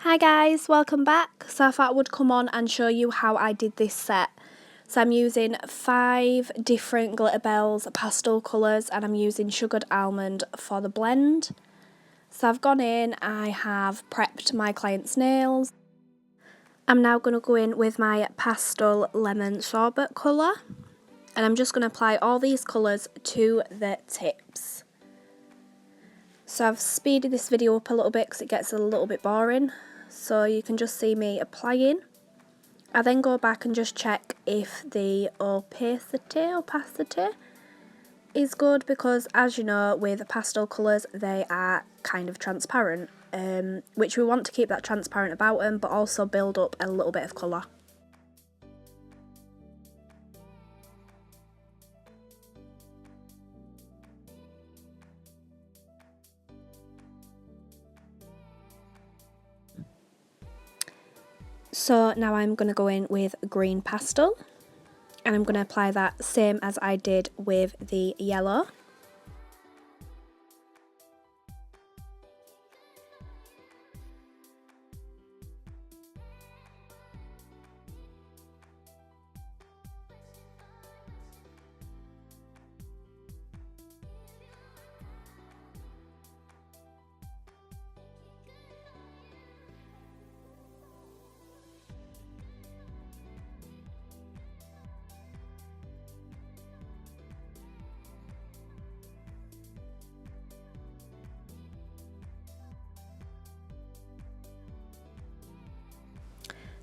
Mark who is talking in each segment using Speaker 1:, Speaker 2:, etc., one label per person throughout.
Speaker 1: Hi guys, welcome back. So I thought I would come on and show you how I did this set. So I'm using 5 different Glitterbels pastel colours and I'm using sugared almond for the blend. So I've gone in, I have prepped my client's nails. I'm now going to go in with my pastel lemon sorbet colour and I'm just going to apply all these colours to the tips. So I've speeded this video up a little bit because it gets a little bit boring. So you can just see me applying. I then go back and just check if the opacity is good, because as you know with pastel colours they are kind of transparent, which we want to keep that transparent about them but also build up a little bit of colour. So now I'm going to go in with green pastel and I'm going to apply that same as I did with the yellow.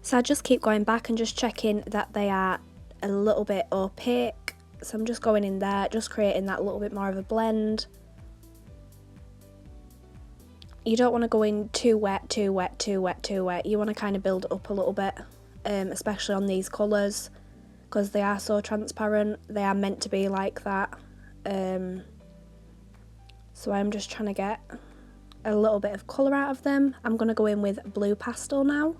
Speaker 1: So I just keep going back and just checking that they are a little bit opaque. So I'm just going in there, just creating that little bit more of a blend. You don't want to go in too wet, too wet, too wet, too wet. You want to kind of build it up a little bit, especially on these colours, because they are so transparent. They are meant to be like that. So I'm just trying to get a little bit of colour out of them. I'm going to go in with blue pastel now.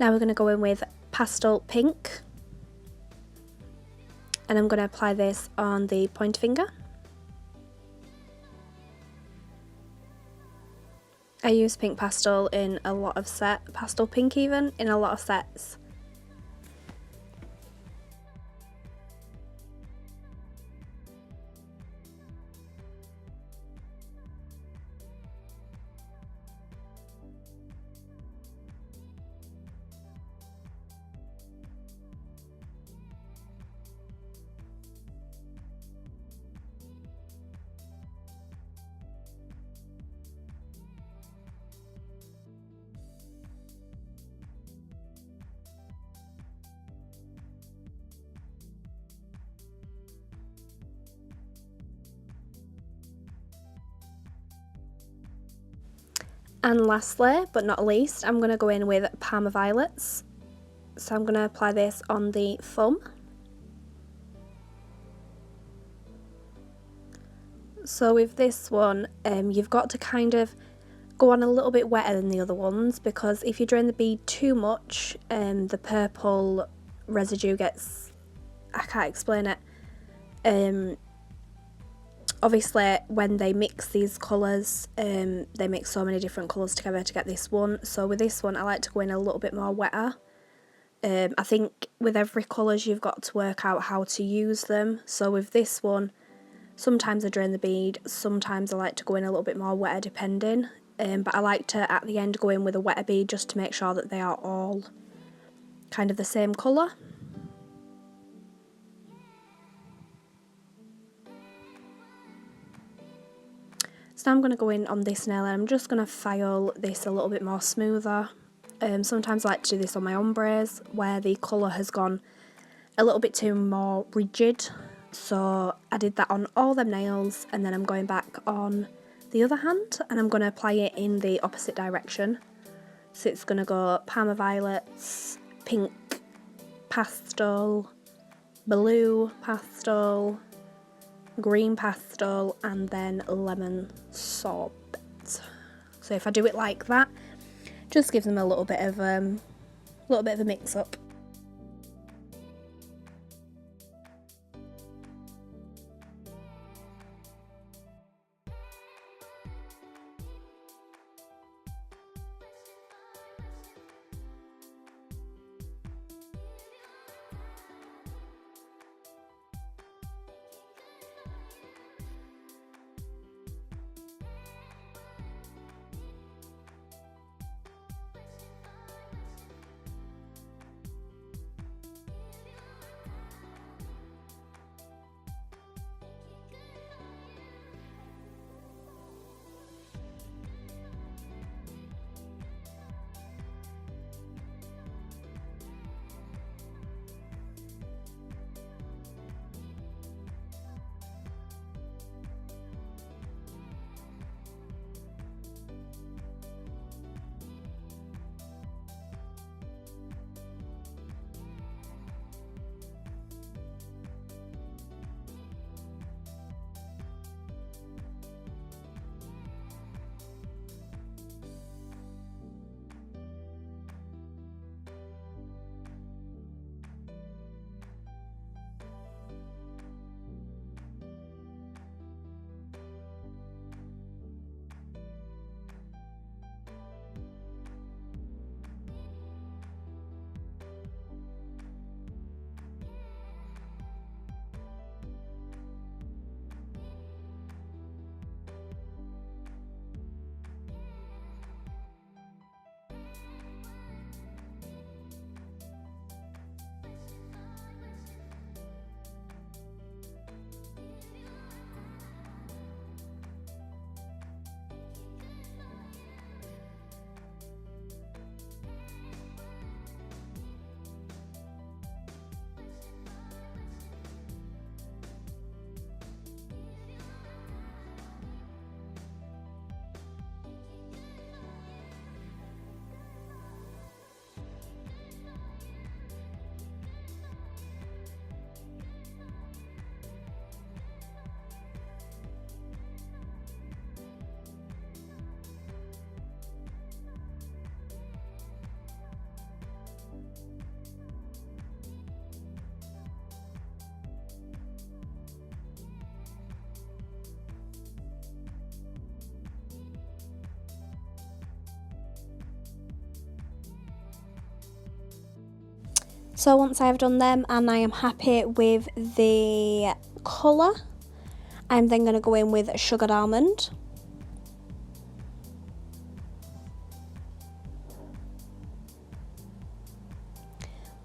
Speaker 1: Now we're going to go in with pastel pink and I'm going to apply this on the pointer finger. I use pink pastel in a lot of pastel pink even, in a lot of sets. And lastly, but not least, I'm going to go in with Parma violets. So I'm going to apply this on the thumb. So with this one, you've got to kind of go on a little bit wetter than the other ones, because if you drain the bead too much, the purple residue gets, I can't explain it. Obviously when they mix these colours, they mix so many different colours together to get this one. So with this one I like to go in a little bit more wetter. I think with every colours you've got to work out how to use them. So with this one, sometimes I drain the bead, sometimes I like to go in a little bit more wetter depending. But I like to at the end go in with a wetter bead just to make sure that they are all kind of the same colour. So now I'm going to go in on this nail and I'm just going to file this a little bit more smoother. Sometimes I like to do this on my ombres where the colour has gone a little bit too more rigid. So I did that on all them nails, and then I'm going back on the other hand and I'm going to apply it in the opposite direction. So it's going to go Parma violets, pink, pastel, blue pastel, green pastel, and then lemon sorbet. So if I do it like that, just gives them a little bit of a mix up. So once I've done them and I am happy with the colour, I'm then going to go in with sugared almond.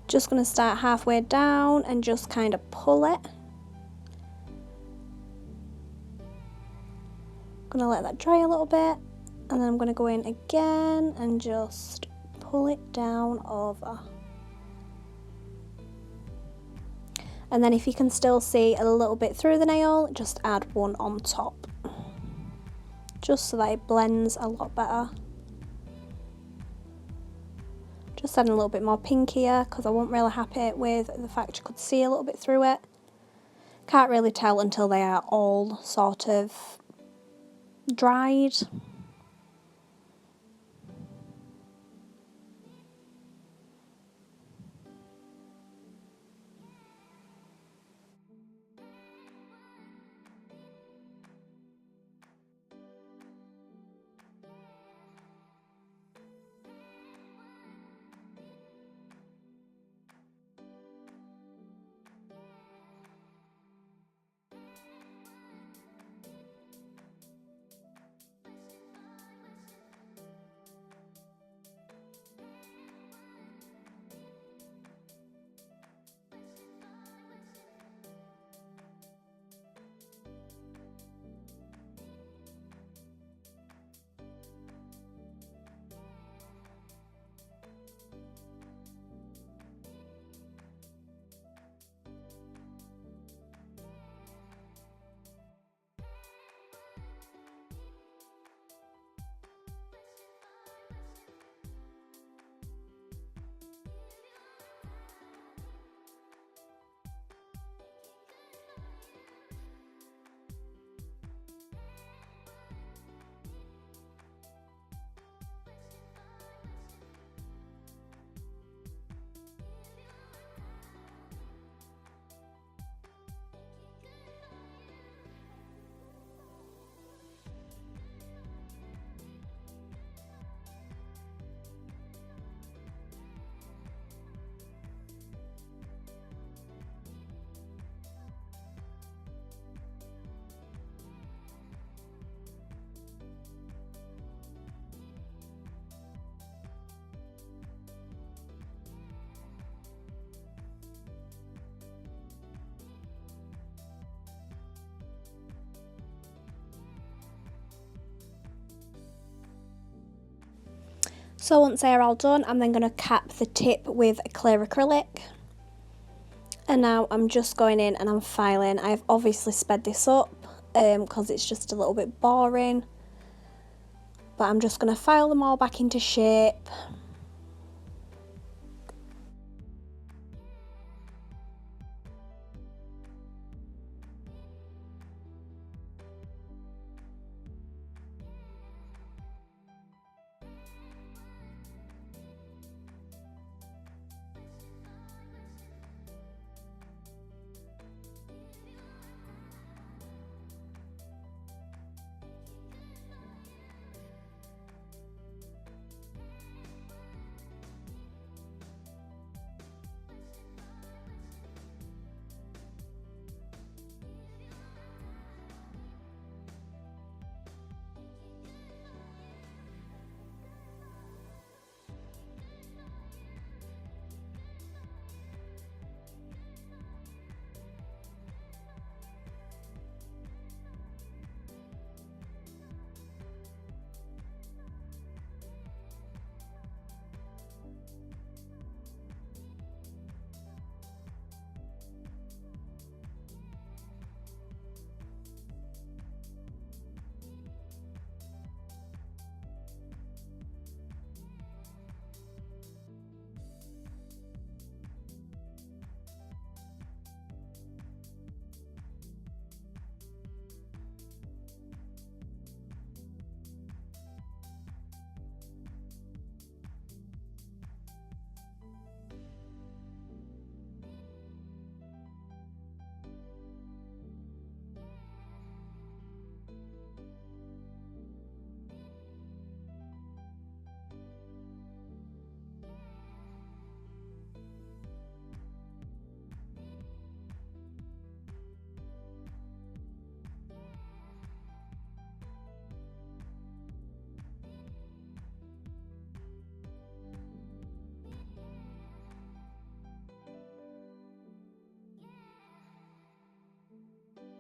Speaker 1: Just going to start halfway down and just kind of pull it. Going to let that dry a little bit, and then I'm going to go in again and just pull it down over. And then if you can still see a little bit through the nail, just add one on top, just so that it blends a lot better. Just adding a little bit more pink here because I wasn't really happy with the fact you could see a little bit through it. Can't really tell until they are all sort of dried. So once they're all done, I'm then going to cap the tip with a clear acrylic. And now I'm just going in and I'm filing. I've obviously sped this up because it's just a little bit boring. But I'm just going to file them all back into shape.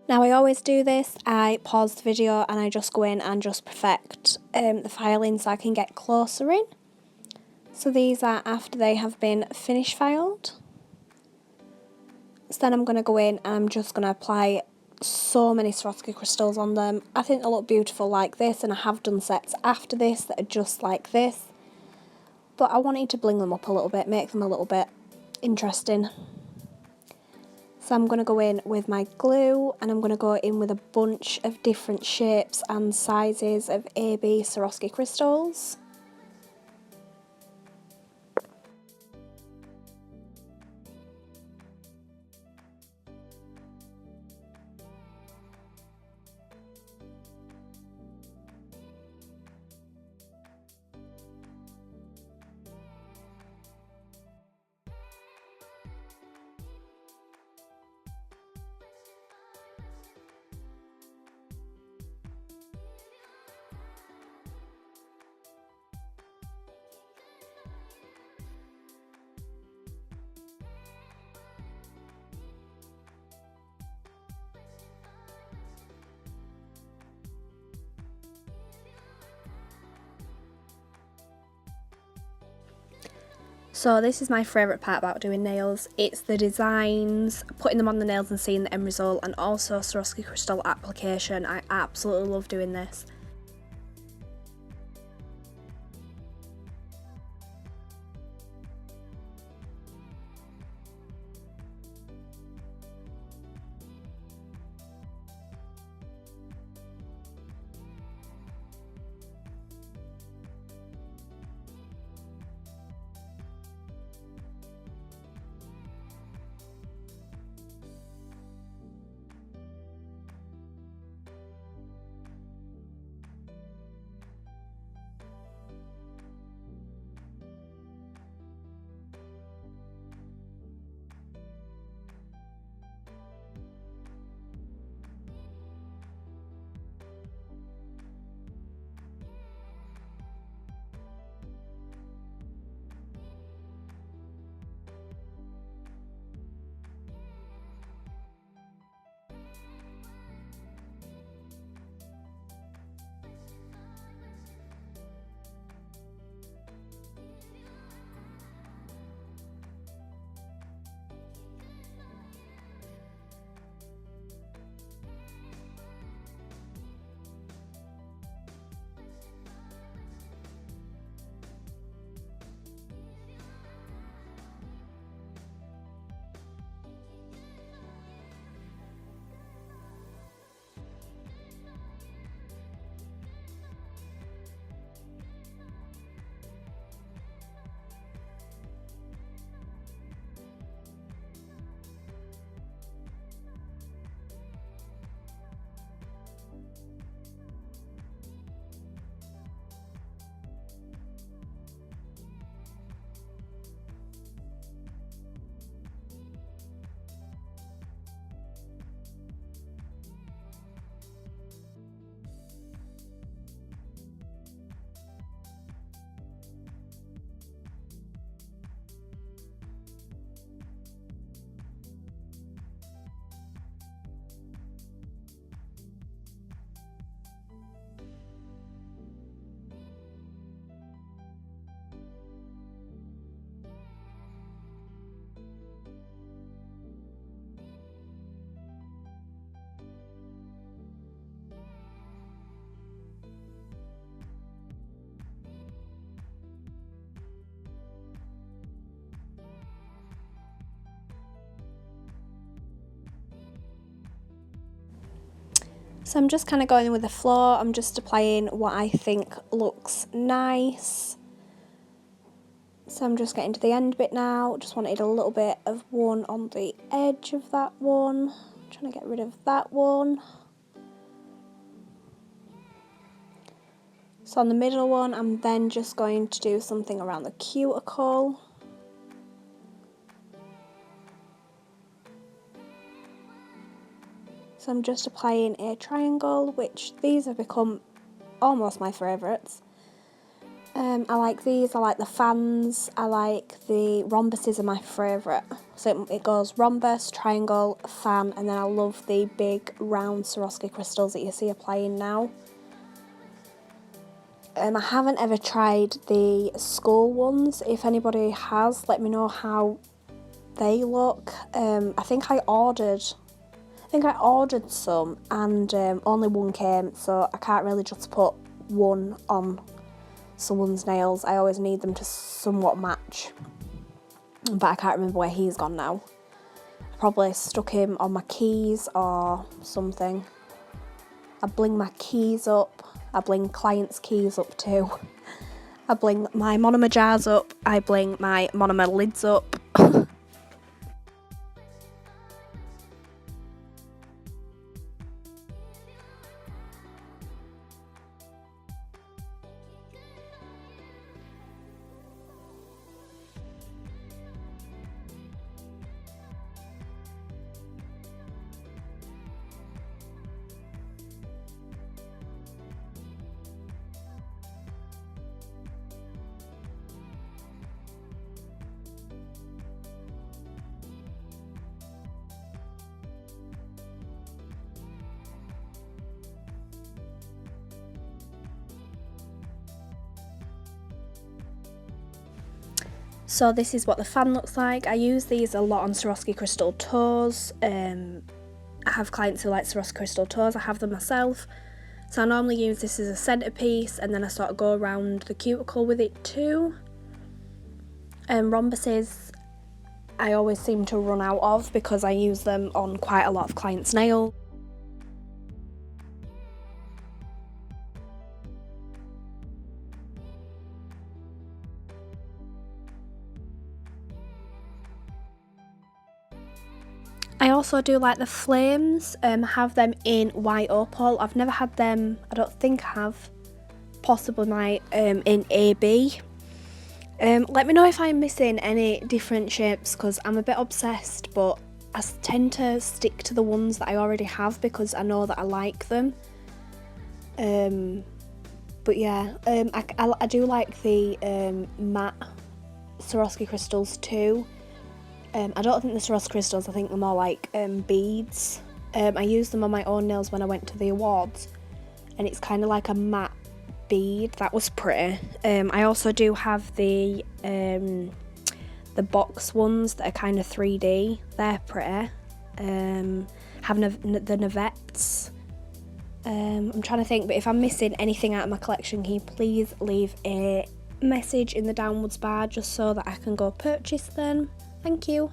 Speaker 1: Now I always do this, I pause the video and I just go in and just perfect the filing so I can get closer in. So these are after they have been finish filed. So then I'm going to go in and I'm just going to apply so many Swarovski crystals on them. I think they look beautiful like this, and I have done sets after this that are just like this. But I wanted to bling them up a little bit, make them a little bit interesting. So I'm going to go in with my glue and I'm going to go in with a bunch of different shapes and sizes of AB Swarovski crystals. So this is my favourite part about doing nails. It's the designs, putting them on the nails and seeing the end result, and also Swarovski crystal application. I absolutely love doing this. So I'm just kind of going with the flow. I'm just applying what I think looks nice. So I'm just getting to the end bit now. Just wanted a little bit of one on the edge of that one. I'm trying to get rid of that one. So on the middle one, I'm then just going to do something around the cuticle. So I'm just applying a triangle, which these have become almost my favourites. I like these, I like the fans, I like the rhombuses are my favourite. So it goes rhombus, triangle, fan, and then I love the big round Swarovski crystals that you see applying now. I haven't ever tried the skull ones. If anybody has, let me know how they look. I think I ordered some and only one came, so I can't really just put one on someone's nails. I always need them to somewhat match, but I can't remember where he's gone now. I probably stuck him on my keys or something. I bling my keys up, I bling clients' keys up too. I bling my monomer jars up, I bling my monomer lids up. So this is what the fan looks like. I use these a lot on Swarovski crystal toes. I have clients who like Swarovski crystal toes, I have them myself. So I normally use this as a centerpiece and then I sort of go around the cuticle with it too. Rhombuses I always seem to run out of because I use them on quite a lot of clients' nails. I also do like the flames, have them in white opal. I've never had them, I don't think I have, possibly my in AB. Let me know if I'm missing any different shapes because I'm a bit obsessed, but I tend to stick to the ones that I already have because I know that I like them. But yeah, I do like the matte Swarovski crystals too. I don't think the Swarovski crystals, I think they're more like beads. I used them on my own nails when I went to the awards and it's kind of like a matte bead. That was pretty. I also do have the box ones that are kind of 3D. They're pretty. Have the Navettes. I'm trying to think, but if I'm missing anything out of my collection, can you please leave a message in the downwards bar just so that I can go purchase them. Thank you.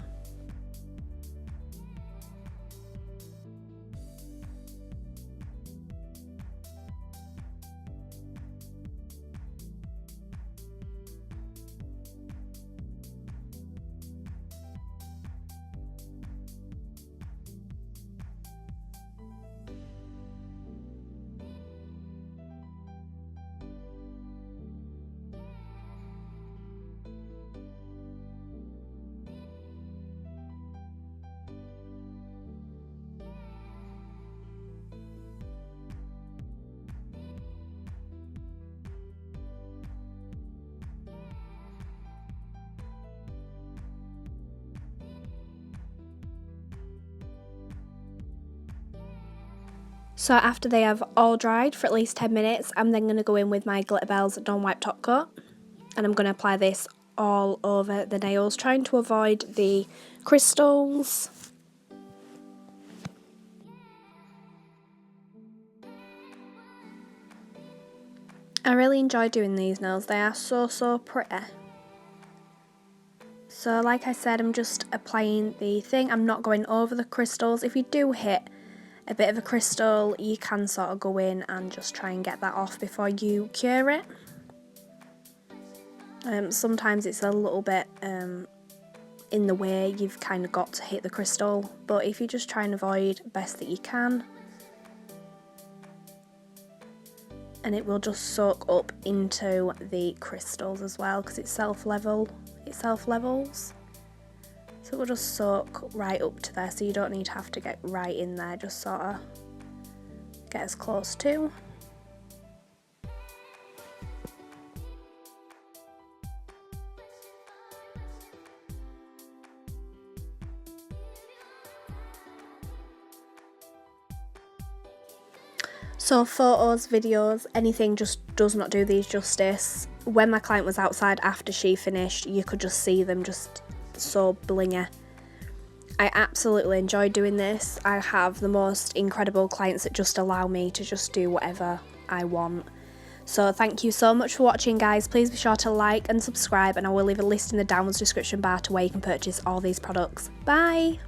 Speaker 1: So after they have all dried for at least 10 minutes, I'm then going to go in with my Glitterbels non-wipe top coat and I'm going to apply this all over the nails, trying to avoid the crystals. I really enjoy doing these nails, they are so pretty. So like I said, I'm just applying the thing, I'm not going over the crystals. If you do hit a bit of a crystal, you can sort of go in and just try and get that off before you cure it. Sometimes it's a little bit in the way, you've kind of got to hit the crystal, but if you just try and avoid best that you can, and it will just soak up into the crystals as well because it self-levels, so it will just soak right up to there, so you don't need to have to get right in there, just sort of get as close to. So photos, videos, anything just does not do these justice. When my client was outside after she finished, you could just see them just so blingy. I absolutely enjoyed doing this. I have the most incredible clients that just allow me to just do whatever I want. So thank you so much for watching, guys. Please be sure to like and subscribe, and I will leave a list in the downwards description bar to where you can purchase all these products. Bye!